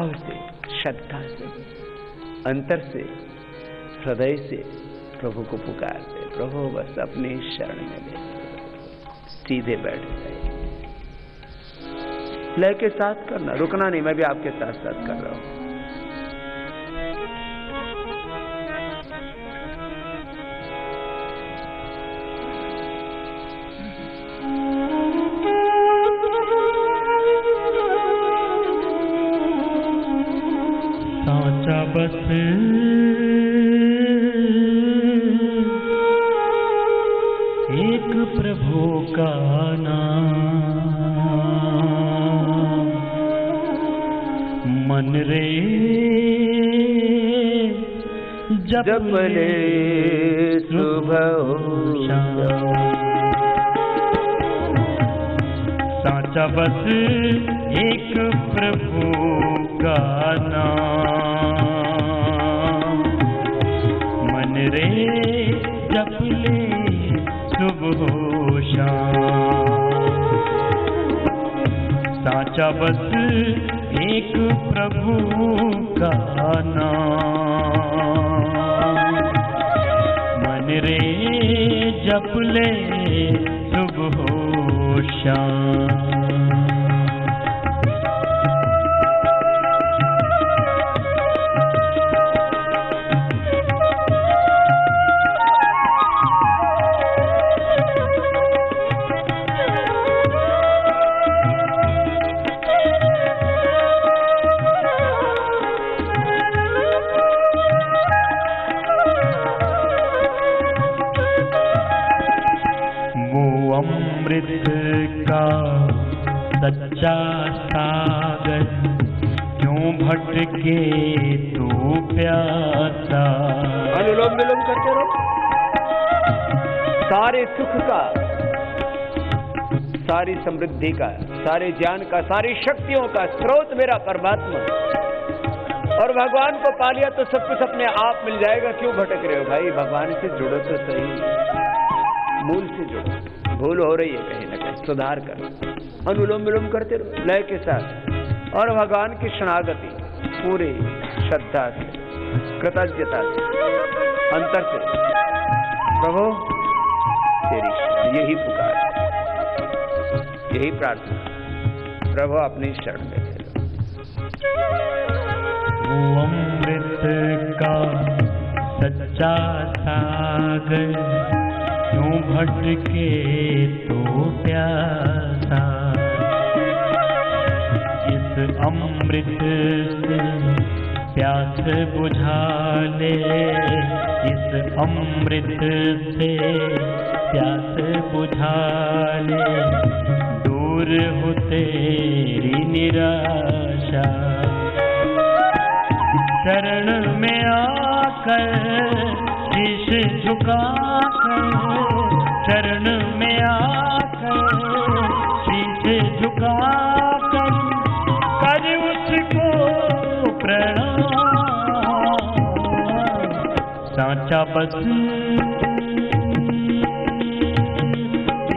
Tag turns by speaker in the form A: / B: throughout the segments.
A: भाव से, श्रद्धा से, अंतर से, हृदय से प्रभु को पुकारते, प्रभु बस अपने शरण में ले, सीधे बैठ जाए। लय के साथ करना, रुकना नहीं, मैं भी आपके साथ साथ कर रहा हूं।
B: साचा बस एक प्रभु का नाम, मन रे जप ले सुबह शाम। साचा बस एक प्रभु का नाम, मन रे जप ले सुबह शाम। साचा बस एक प्रभु का नाम, मन रे जप ले सुबह शाम। अमृत का सच्चा सागर क्यों भटके तू प्यासा।
A: अनुलोम विलोम करते रहो। सारे सुख का, सारी समृद्धि का, सारे ज्ञान का, सारी शक्तियों का स्रोत मेरा परमात्मा, और भगवान को पा लिया तो सब कुछ अपने आप मिल जाएगा। क्यों भटक रहे हो भाई? भगवान से जुड़ो तो सही, मूल से जुड़ो। भूल हो रही है कहीं ना कहीं, सुधार कर। अनुलोम विलोम करते रहो लय के साथ, और भगवान की शरणागति पूरी श्रद्धा से, कृतज्ञता से, अंतर से, प्रभु तेरी यही पुकार, यही प्रार्थना, प्रभु अपनी शरण में ले लो।
B: वो अमृत का सच्चा सागर क्यों भटके तो प्यासा। इस अमृत से प्यास बुझा ले, इस अमृत से प्यास बुझा ले, दूर हो तेरी निराशा। शरण में आकर शीश झुकाकर, शरण में आकर शीश झुकाकर, कर उसको प्रणाम। साचा बस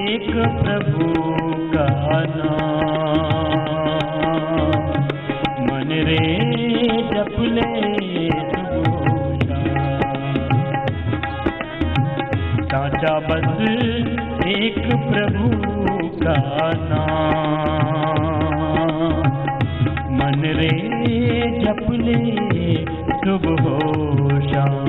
B: एक प्रभु का नाम, मन रे जप ले साचा बस एक प्रभु का नाम, मन रे जप ले सुबह शाम।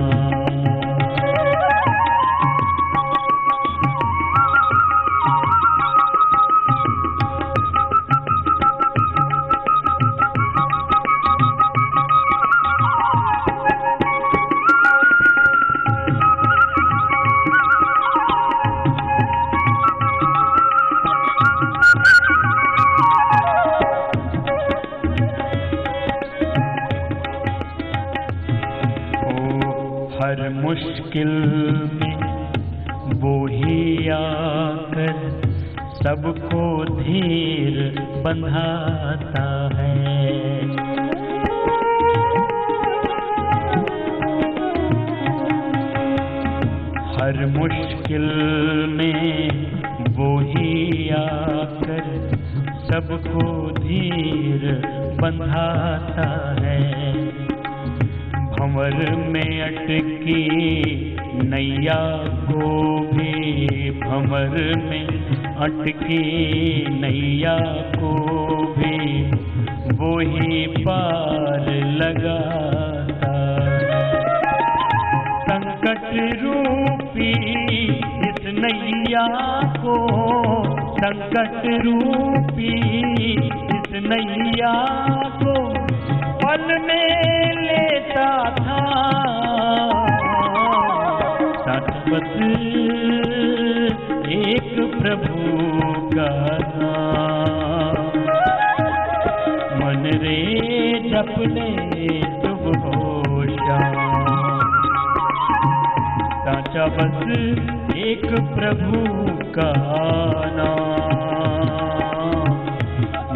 B: हर मुश्किल में वो ही आकर सबको धीर बंधाता है। हर मुश्किल में वो ही आकर सबको धीर बंधाता है। भंवर में अटकी नैया को भी, भंवर में अटकी नैया को भी वो ही पार लगाता है। संकट रूपी इस नैया को, संकट रूपी इस नैया को पल में लेता था। सतपथ एक प्रभु का नाम, मन रे जप ले सुबह हो शाम। साचा बस एक प्रभु का नाम,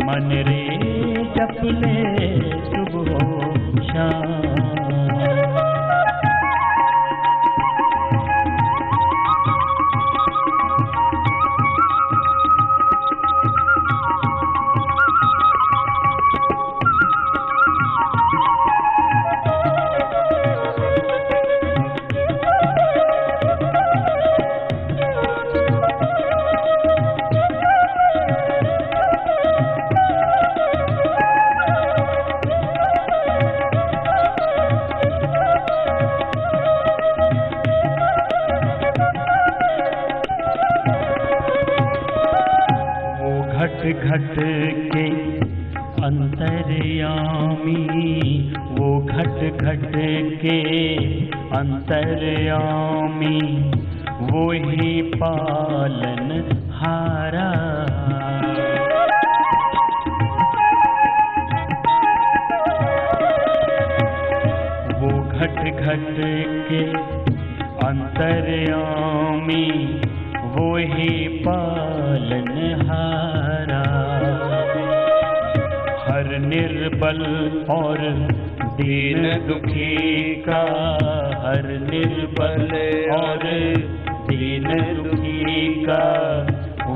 B: मन रे जप ले सुबह हो शाम। घट के अंतर्यामी, वो घट घट के अंतर्यामी, वो ही पालन हारा। वो घट घट के अंतर्यामी, वो ही पालन हारा। हर निर्बल और दीन दुखी का, हर निर्बल और दीन दुखी का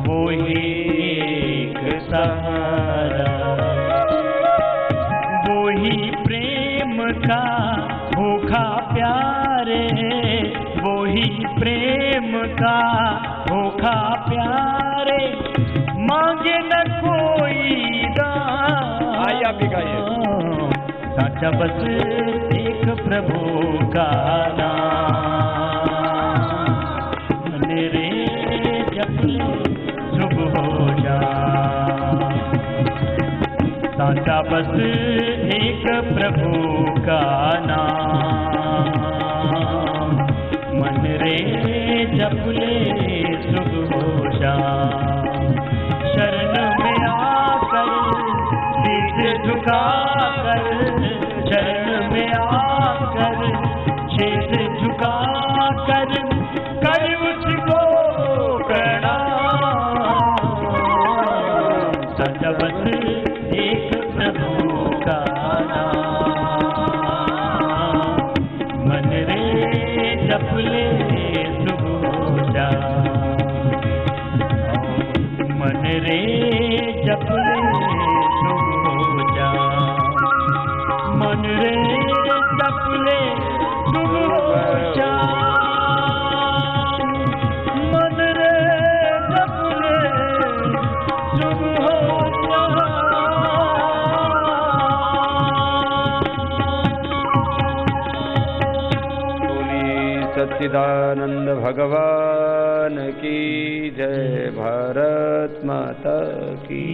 B: वो ही एक सहारा। वो ही प्रेम का भूखा प्यारे, वो ही प्रेम का भूखा प्यारे, मांगे न कोई दान।
A: आइए आप भी गाइए।
B: साचा बस एक प्रभु का नाम, मन रे जप ले सुबह हो जाए। साचा बस एक प्रभु का नाम, मन रे जप ले सुबह हो जाए। शरण में आकर शीश झुकाकर, शरण में आकर शीश झुकाकर कर उसको प्रणाम। सदा बस एक प्रभु का नाम, मन रे जप ले सुबह हो जाए। मन रे जप ले सुबह हो जाए। मन रे जप ले सुबह हो जाए। मन रे जप ले सुबह हो जाए।
A: सच्चिदानंद भगवान की जय, भारत माता की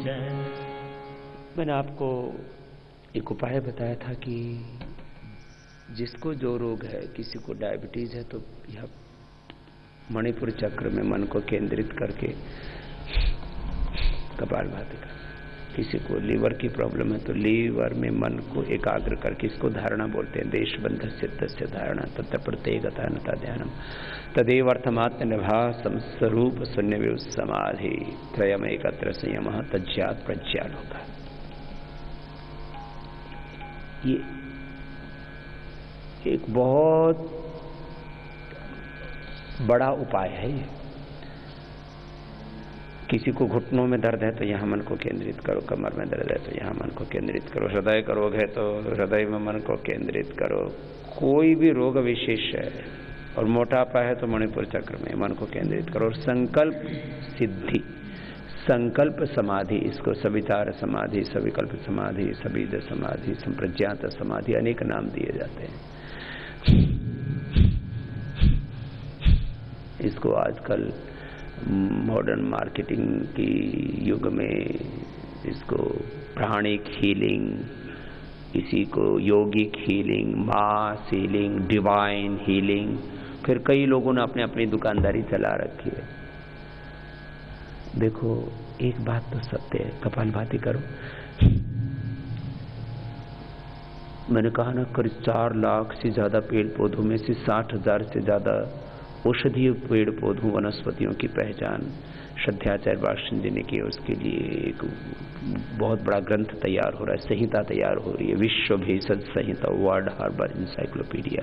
B: जय।
A: मैंने आपको एक उपाय बताया था कि जिसको जो रोग है, किसी को डायबिटीज है तो यह मणिपुर चक्र में मन को केंद्रित करके कपालभाति का, किसी को लीवर की प्रॉब्लम है तो लीवर में मन को एकाग्र करके, इसको धारणा बोलते हैं, देशबंध चित्तस्य धारणा, तत्र प्रत्येकता नता ध्यानम तदेव अर्थमात्म निभासम स्वरूप शून्य समाधि त्रयम एकत्र संयम तज्जात प्रज्ञान होगा। ये एक बहुत बड़ा उपाय है। ये किसी को घुटनों में दर्द है तो यहाँ मन को केंद्रित करो, कमर में दर्द है तो यहाँ मन को केंद्रित करो, हृदय का रोग है तो हृदय में मन को केंद्रित करो। कोई भी रोग विशेष है और मोटापा है तो मणिपुर चक्र में मन को केंद्रित करो। और संकल्प सिद्धि, संकल्प समाधि, इसको सविचार समाधि, सविकल्प समाधि, सविद समाधि, संप्रज्ञात समाधि, अनेक नाम दिए जाते हैं। इसको आजकल मॉडर्न मार्केटिंग की युग में इसको प्राणिक हीलिंग, इसी को yogic healing, mass healing, divine healing, फिर कई लोगों ने अपनी अपनी दुकानदारी चला रखी है। देखो एक बात तो सत्य है, कपालभाति करो। मैंने कहा ना, करीब 4 लाख से ज्यादा पेड़ पौधों में से 60,000 से ज्यादा औषधीय पेड़ पौधों वनस्पतियों की पहचान श्रद्धाचार्य वात्स्यन जी ने की। उसके लिए एक बहुत बड़ा ग्रंथ तैयार हो रहा है, संहिता तैयार हो रही है, विश्व भेषज संहिता, वर्ल्ड हर्बल इंसाइक्लोपीडिया।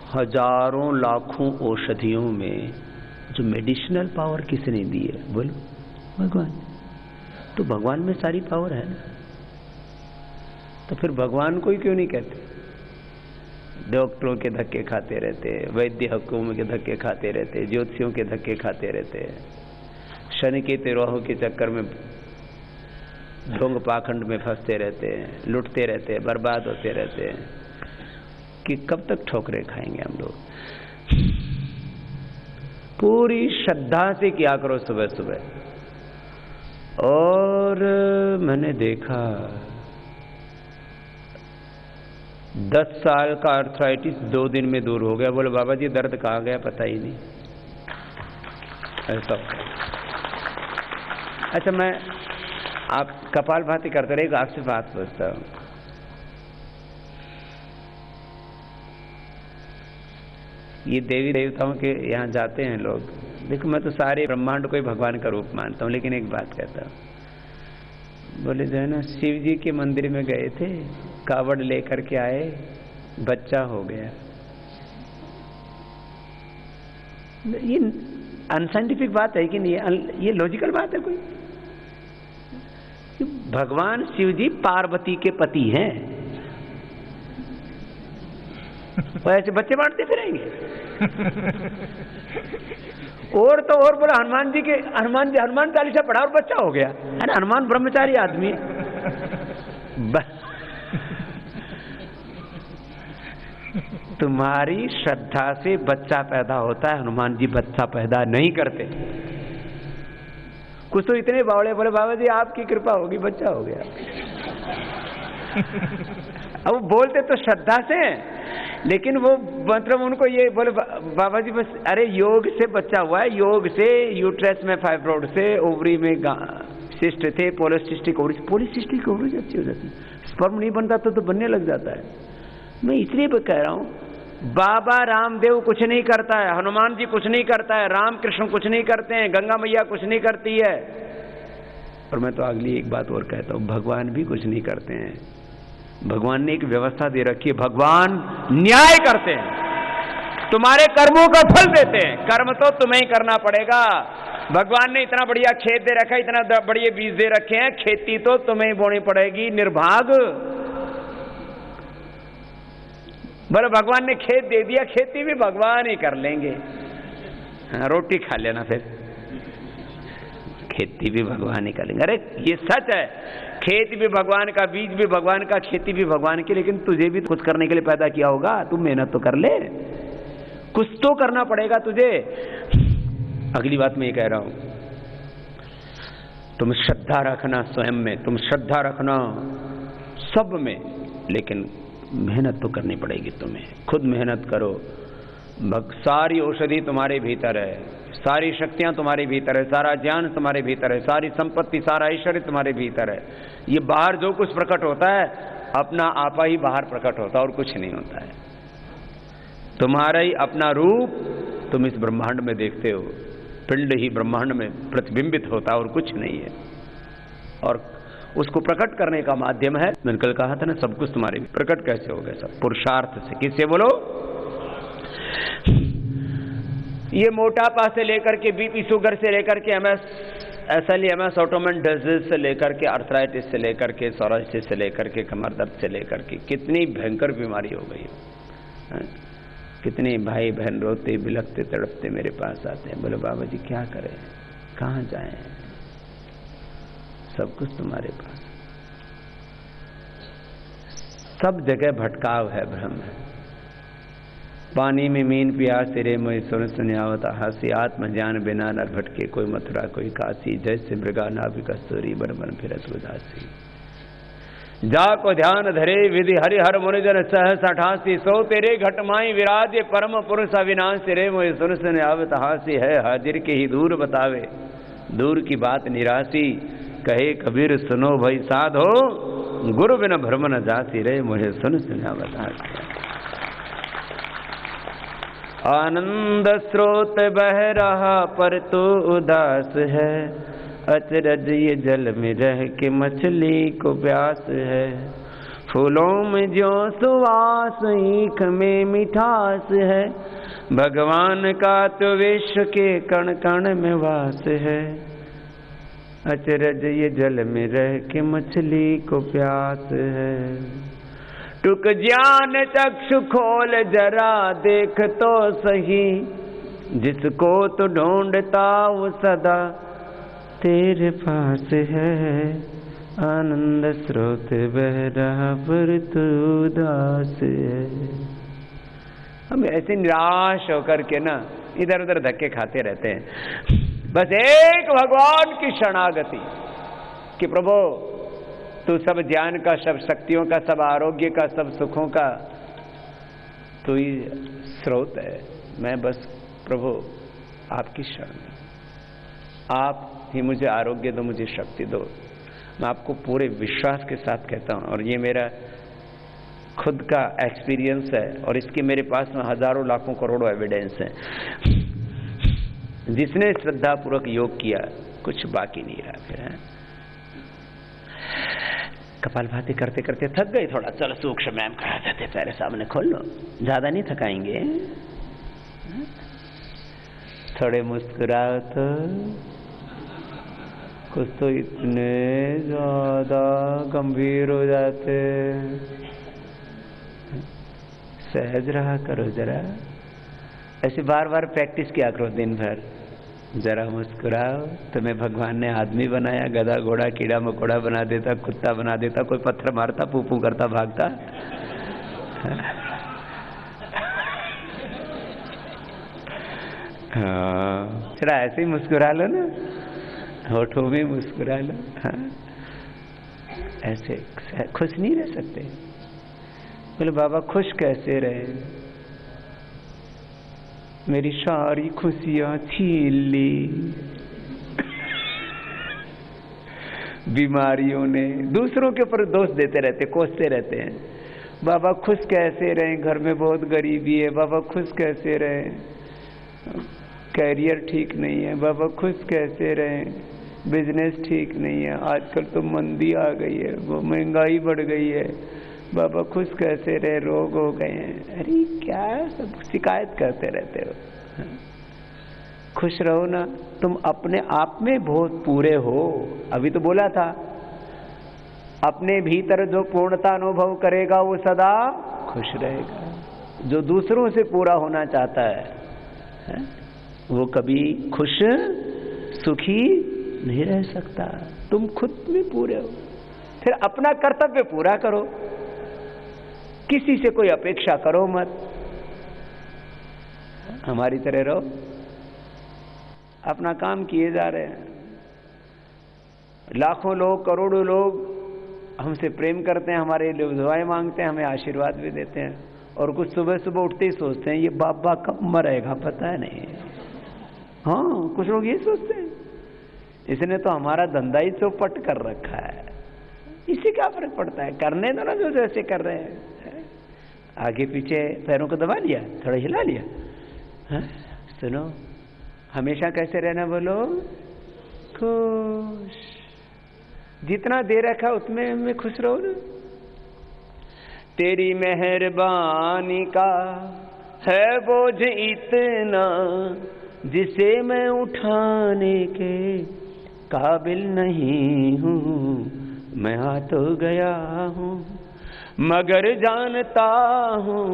A: हजारों लाखों औषधियों में जो मेडिसिनल पावर किसने दी है? बोलो, भगवान। तो भगवान में सारी पावर है ना, तो फिर भगवान को ही क्यों नहीं कहते? डॉक्टरों के धक्के खाते रहते, वैद्य हुकुम के धक्के खाते रहते, ज्योतिषियों के धक्के खाते रहते, शनि के तिरोहों के चक्कर में ढोंग पाखंड में फंसते रहते हैं, लुटते रहते हैं, बर्बाद होते रहते हैं कि कब तक ठोकरे खाएंगे हम लोग। पूरी श्रद्धा से किया करो सुबह सुबह। और मैंने देखा 10 साल का आर्थराइटिस 2 दिन में दूर हो गया। बोले बाबा जी दर्द कहाँ गया पता ही नहीं। ऐसा। अच्छा, मैं आप कपालभाति करते रहे, आपसे बात पूछता हूं। ये देवी देवताओं के यहाँ जाते हैं लोग। देखो मैं तो सारे ब्रह्मांड को ही भगवान का रूप मानता हूँ, लेकिन एक बात कहता हूँ। बोले जो है ना, शिव जी के मंदिर में गए थे, कावड़ लेकर के आए, बच्चा हो गया। ये अनसाइंटिफिक बात है कि नहीं? ये लॉजिकल बात है कोई? भगवान शिव जी पार्वती के पति हैं, वो ऐसे बच्चे बांटते फिरेंगे। और तो और बोला हनुमान चालीसा पढ़ा और बच्चा हो गया। अरे हनुमान ब्रह्मचारी आदमी है। तुम्हारी श्रद्धा से बच्चा पैदा होता है, हनुमान जी बच्चा पैदा नहीं करते। कुछ तो इतने बावड़े बोले बाबा जी आपकी कृपा होगी, बच्चा हो गया। अब वो बोलते तो श्रद्धा से, लेकिन वो मतलब उनको ये बोले बाबा जी बस, अरे योग से बच्चा हुआ है, योग से यूट्रस में फाइब्रोड से, ओवरी में सिस्ट थे, पोलिसिस्टिक ओवरी, पोलिसिस्टिक ओवरी अच्छी हो जाती, स्पर्म नहीं बनता तो बनने लग जाता है। मैं इसलिए कह रहा हूं, बाबा रामदेव कुछ नहीं करता है, हनुमान जी कुछ नहीं करता है, राम कृष्ण कुछ नहीं करते हैं, गंगा मैया कुछ नहीं करती है। और मैं तो अगली एक बात और कहता हूं, भगवान भी कुछ नहीं करते हैं। भगवान ने एक व्यवस्था दे रखी है, भगवान न्याय करते हैं, तुम्हारे कर्मों का फल देते हैं। कर्म तो तुम्हें ही करना पड़ेगा। भगवान ने इतना बढ़िया खेत दे रखा है, इतना बढ़िया बीज दे रखे हैं, खेती तो तुम्हें ही बोनी पड़ेगी, निर्भाग। बोले भगवान ने खेत दे दिया, खेती भी भगवान ही कर लेंगे। हाँ, रोटी खा लेना, फिर खेती भी भगवान ही कर लेंगे। अरे ये सच है, खेत भी भगवान का, बीज भी भगवान का, खेती भी भगवान की, लेकिन तुझे भी कुछ करने के लिए पैदा किया होगा, तू मेहनत तो कर ले, कुछ तो करना पड़ेगा तुझे। अगली बात मैं ये कह रहा हूं, तुम श्रद्धा रखना स्वयं में, तुम श्रद्धा रखना सब में, लेकिन मेहनत तो करनी पड़ेगी तुम्हें। खुद मेहनत करो। सारी औषधि तुम्हारे भीतर है, सारी शक्तियां तुम्हारे भीतर है, सारा ज्ञान तुम्हारे भीतर है, सारी संपत्ति, सारा ऐश्वर्य तुम्हारे भीतर है। ये बाहर जो कुछ प्रकट होता है, अपना आपा ही बाहर प्रकट होता है, और कुछ नहीं होता है। तुम्हारा ही अपना रूप तुम इस ब्रह्मांड में देखते हो, पिंड ही ब्रह्मांड में प्रतिबिंबित होता है, और कुछ नहीं है। और उसको प्रकट करने का माध्यम है, मैंने कल कहा था ना, सब कुछ तुम्हारे प्रकट कैसे हो गया? सब पुरुषार्थ से। किससे? बोलो। ये मोटापा से लेकर के बीपी शुगर से लेकर के एमएस ऑटोमन डिजीज से लेकर के आर्थराइटिस से लेकर के सोराइटिस से लेकर के कमर दर्द से लेकर के कितनी भयंकर बीमारी हो गई है। कितने भाई बहन रोते बिलखते तड़पते मेरे पास आते हैं, बोले बाबा जी क्या करें, कहाँ जाएं, सब कुछ तुम्हारे पास, सब जगह भटकाव है, भ्रम है। पानी में मीन प्यास रे मोहि सुन सुनियावता हासी, आत्म ज्ञान बिना नर भटके, कोई मथुरा कोई काशी, जैसे मृगा नाभि कस्तूरी बन बन फिरत उदासी। जाको ध्यान धरे विधि हरिहर मुनिजन सहस 88, सो तेरे घटमाई विराजे परम पुरुष अविनाशी, रे मोहि सुन सुनियावत हासी, है हाजिर के ही दूर बतावे, दूर की बात निराशी, कहे कबीर सुनो भई साधो, गुरु बिन भ्रम न जासी, रे मुझे सुन सुनियावत हासी। आनंद स्रोत बह रहा पर तू उदास है, अचरज ये जल में रह के मछली को प्यास है, फूलों में ज्यों सुवास ईख में मिठास है, भगवान का तो विश्व के कण कण में वास है, अचरज ये जल में रह के मछली को प्यास है। टुक ज्ञान चक्षु खोल जरा देख तो सही, जिसको तो ढूंढता वो सदा तेरे पास है, आनंद स्रोत बह रहा पर तू उदास है। हम ऐसे निराश होकर के ना इधर उधर धक्के खाते रहते हैं। बस एक भगवान की शरणागति कि प्रभु तू सब ज्ञान का, सब शक्तियों का, सब आरोग्य का, सब सुखों का तू ही स्रोत है। मैं बस प्रभु आपकी शरण में, आप ही मुझे आरोग्य दो, मुझे शक्ति दो। मैं आपको पूरे विश्वास के साथ कहता हूं, और ये मेरा खुद का एक्सपीरियंस है, और इसके मेरे पास में हजारों लाखों करोड़ों एविडेंस है। जिसने श्रद्धा पूर्वक योग किया कुछ बाकी नहीं रहा। फिर है कपालभाति करते करते थक गए थोड़ा, चलो सूक्ष्म मैम कहा जाते, पैर सामने खोल लो, ज्यादा नहीं थकाएंगे, थोड़े मुस्कुराओ तो, कुछ तो इतने ज्यादा गंभीर हो जाते, सहज रहा करो जरा, ऐसे बार बार प्रैक्टिस किया करो दिन भर। जरा मुस्कुराओ, तुम्हें भगवान ने आदमी बनाया, गधा घोड़ा कीड़ा मकोड़ा बना देता, कुत्ता बना देता, कोई पत्थर मारता, पू पू करता भागता। हाँ, जरा ऐसे ही मुस्कुरा लो ना, होठों में मुस्कुरा लो। हाँ, ऐसे खुश नहीं रह सकते। बोले बाबा खुश कैसे रहे, मेरी सारी खुशियां छीन ली बीमारियों ने। दूसरों के ऊपर दोष देते रहते, कोसते रहते हैं। बाबा खुश कैसे रहे, घर में बहुत गरीबी है, बाबा खुश कैसे रहे, कैरियर ठीक नहीं है, बाबा खुश कैसे रहे, बिजनेस ठीक नहीं है, आजकल तो मंदी आ गई है, वो महंगाई बढ़ गई है, बाबा खुश कैसे रहे, रोग हो गए हैं। अरे क्या सब शिकायत करते रहते हो। खुश रहो ना, तुम अपने आप में बहुत पूरे हो। अभी तो बोला था, अपने भीतर जो पूर्णता अनुभव करेगा वो सदा खुश रहेगा। जो दूसरों से पूरा होना चाहता है वो कभी खुश सुखी नहीं रह सकता। तुम खुद में पूरे हो, फिर अपना कर्तव्य पूरा करो, किसी से कोई अपेक्षा करो मत, हमारी तरह रहो, अपना काम किए जा रहे हैं। लाखों लोग, करोड़ों लोग हमसे प्रेम करते हैं, हमारे लिए दुआएं मांगते हैं, हमें आशीर्वाद भी देते हैं, और कुछ सुबह सुबह उठते ही सोचते हैं ये बाबा कब मरेगा पता नहीं। हाँ, कुछ लोग ये सोचते हैं, इसने तो हमारा धंधा ही चौपट कर रखा है, इसी क्या फर्क पड़ता है, करने दो ना जो जैसे कर रहे हैं। आगे पीछे पैरों को दबा लिया, थोड़ा हिला लिया। हाँ? सुनो, हमेशा कैसे रहना बोलो, खुश। जितना दे रखा उतने में खुश रहो ना। तेरी मेहरबानी का है बोझ इतना, जिसे मैं उठाने के काबिल नहीं हूँ। मैं आ तो गया हूँ मगर जानता हूँ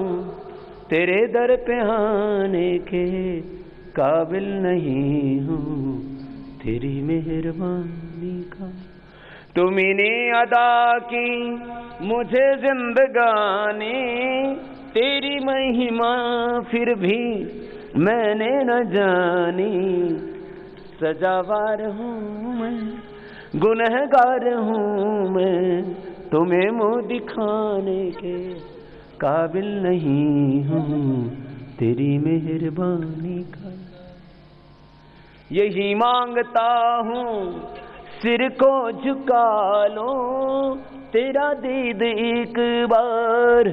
A: तेरे दर पे आने के काबिल नहीं हूँ। तेरी मेहरबानी का तुमने अदा की मुझे जिंदगानी, तेरी महिमा फिर भी मैंने न जानी। सजावार हूँ मैं, गुनहगार हूँ मैं, तुम्हें मुँह दिखाने के काबिल नहीं हूँ। तेरी मेहरबानी का यही मांगता हूँ, सिर को झुका लो, तेरा दीद एक बार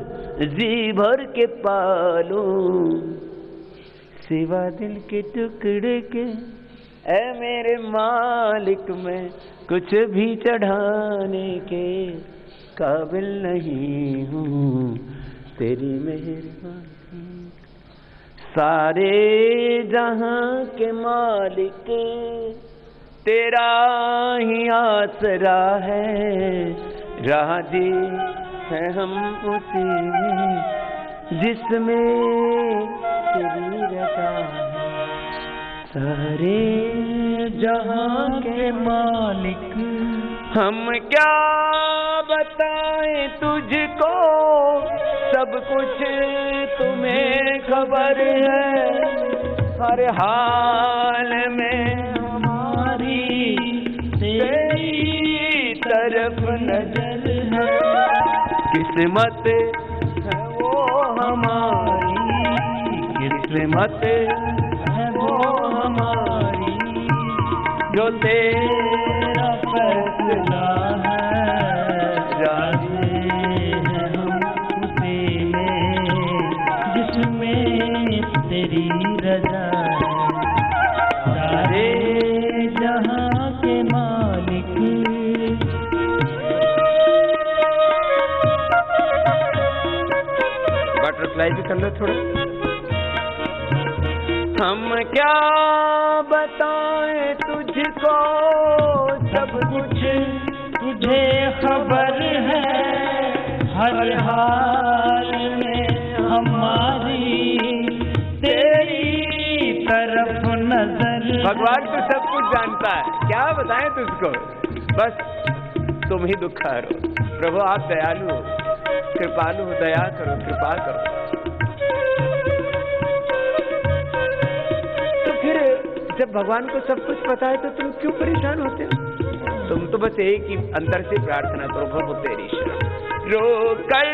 A: जी भर के पालो। सिवा दिल के टुकड़े के ऐ मेरे मालिक, में कुछ भी चढ़ाने के काबिल नहीं हूँ। तेरी मेहरबानी सारे जहां के मालिक, तेरा ही आसरा है। राजी है हम उसी में जिसमें तेरी रजा है। सारे जहां के मालिक, हम क्या बताएं तुझको, सब कुछ तुम्हें खबर है। हर हाल में हमारी तेरी तरफ नजर है। किस्मत है वो हमारी, किस्मत है वो हमारी, जो तेरा फैसला है। राजी हैं हम उसी में जिसमें तेरी रजा है। सारे जहां के मालिक, बटरफ्लाई भी कर लो थोड़ा। हम क्या बताएं तुझको, सब कुछ तुझे खबर है। हर हाल में हमारी तेरी तरफ नजर। भगवान तो सब कुछ जानता है, क्या बताएं तुझको, बस तुम ही दुखारो। प्रभु आप दयालु हो, कृपालु हो, दया करो, कृपा करो। तो फिर जब भगवान को सब कुछ पता है तो तुम क्यों परेशान होते हो? तुम तो बस एक ही अंदर से प्रार्थना करो, प्रभु तेरी शरण। रो कर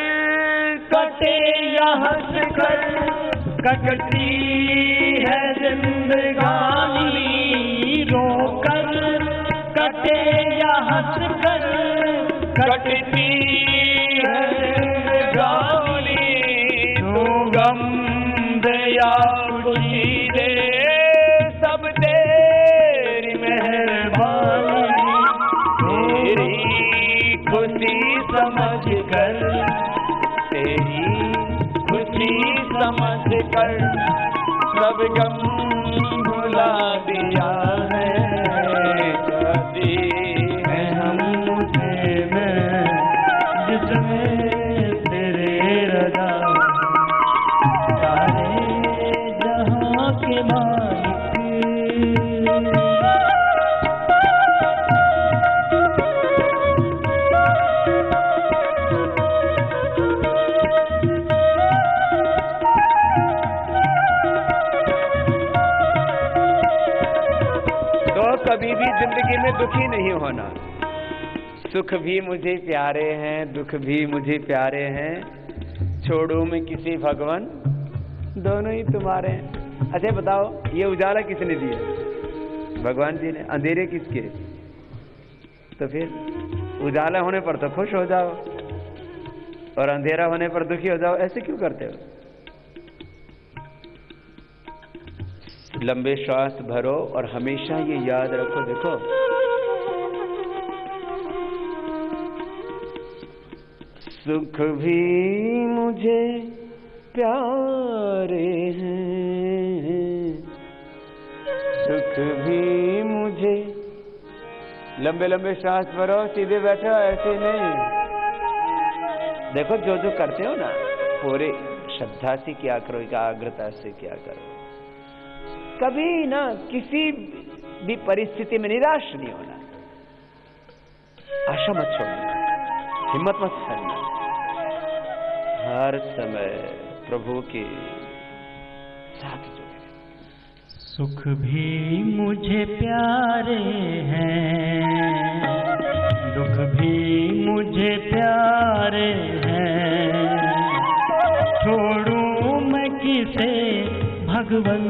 A: कटे या हंस कर कटती है जिंदगानी। रो कर कटे या हंस कर कटती है जिंदगानी। तू गम दे या खुशी दे, सब तेरी मेहरबानी। तेरी खुशी समझ कर, तेरी खुशी समझ कर सब गम भुला दिया है। कभी है हम उसे में जिसमें तेरे रजा। सारे जहां के मालिक, कभी भी जिंदगी में दुखी नहीं होना। सुख भी मुझे प्यारे हैं, दुख भी मुझे प्यारे हैं। छोड़ो मैं किसी भगवान, दोनों ही तुम्हारे हैं। अच्छा बताओ, ये उजाला किसने दिया? भगवान जी ने। अंधेरे किसके? तो फिर उजाला होने पर तो खुश हो जाओ और अंधेरा होने पर दुखी हो जाओ, ऐसे क्यों करते हो? लंबे श्वास भरो और हमेशा ये याद रखो, देखो सुख भी मुझे प्यारे हैं, भी मुझे, लंबे लंबे सांस भरो, सीधे बैठो, ऐसे नहीं। देखो जो जो करते हो ना, पूरे श्रद्धा से क्या करो, एकाग्रता से क्या करो। कभी ना किसी भी परिस्थिति में निराश नहीं होना, आशा मत छोड़ना, हिम्मत मत हारना। हर समय प्रभु के साथ जुड़े।
B: सुख भी मुझे प्यारे हैं, दुख भी मुझे प्यारे हैं, छोड़ूं मैं किसे भगवन,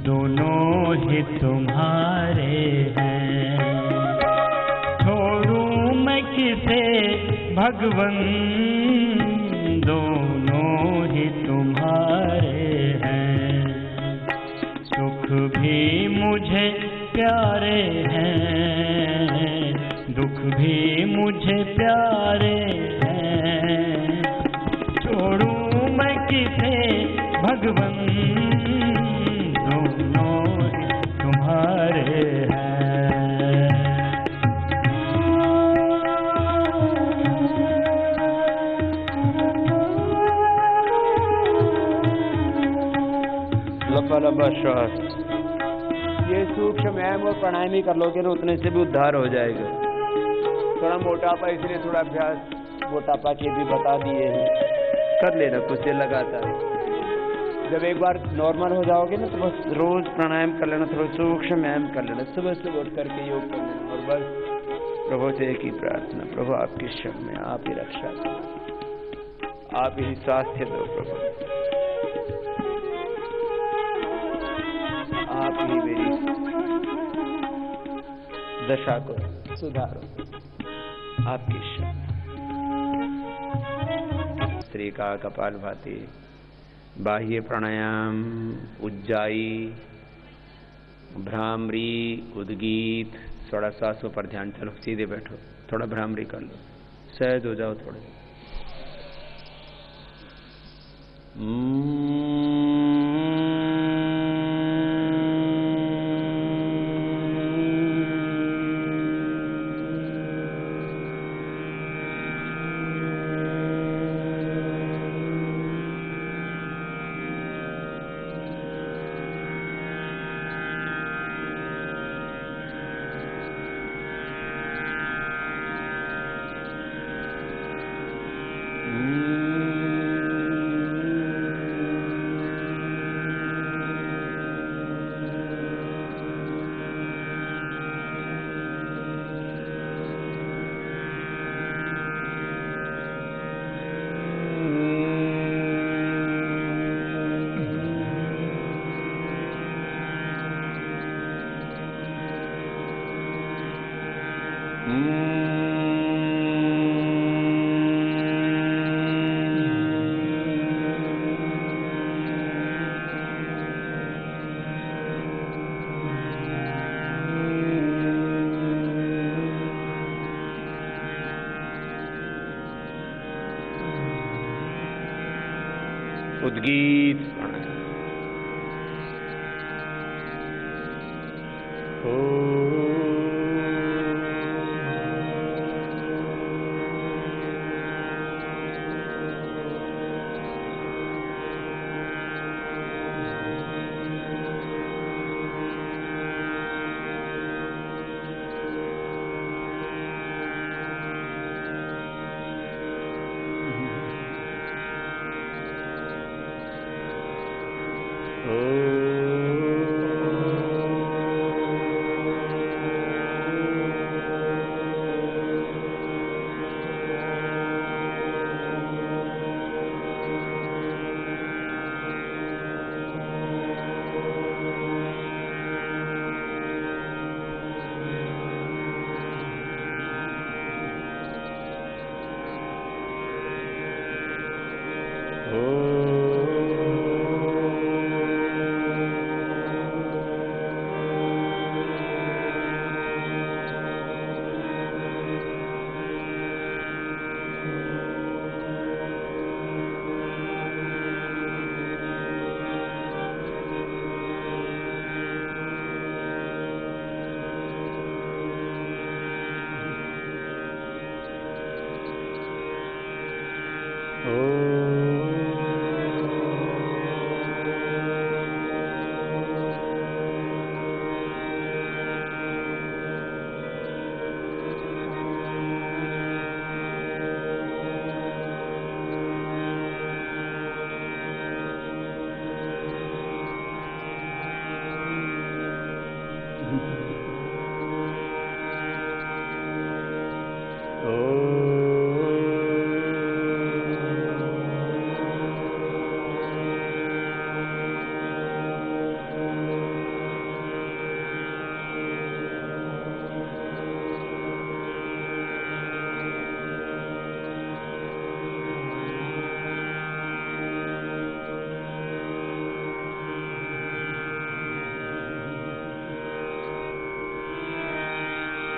B: दोनों ही तुम्हारे हैं। छोड़ूं मैं किसे भगवन, दोनों ही तुम्हारे हैं। सुख भी मुझे प्यारे हैं, दुख भी मुझे प्यारे हैं, छोड़ूं मैं किसे भगवन, दोनों तुम्हारे हैं।
A: लंबा लंबा श्वास, ये सूक्ष्म व्यायाम और प्राणायाम ही कर लोगे ना, उतने से भी उद्धार हो जाएगा। थोड़ा मोटापा, इसलिए थोड़ा अभ्यास मोटापा के भी बता दिए हैं, कर लेना कुछ देर लगातार। जब एक बार नॉर्मल हो जाओगे ना, तो बस रोज प्राणायाम कर लेना, थोड़ा सूक्ष्म व्यायाम कर लेना, सुबह सुबह उठ करके योग कर लेना। और बस प्रभु से एक ही प्रार्थना, प्रभु आपकी शरण में आप ही रक्षा करो, आप ही स्वास्थ्य दो प्रभु, आप ही मेरी दशा को सुधारो, आपकी शरण। स्त्री का कपालभाति, बाह्य प्राणायाम, उज्जाई, भ्रामरी, उद्गीत, थोड़ा सांसों पर ध्यान। चलो सीधे बैठो, थोड़ा भ्रामरी कर लो, सहज हो जाओ थोड़े। उद्गीत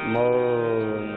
A: मौन।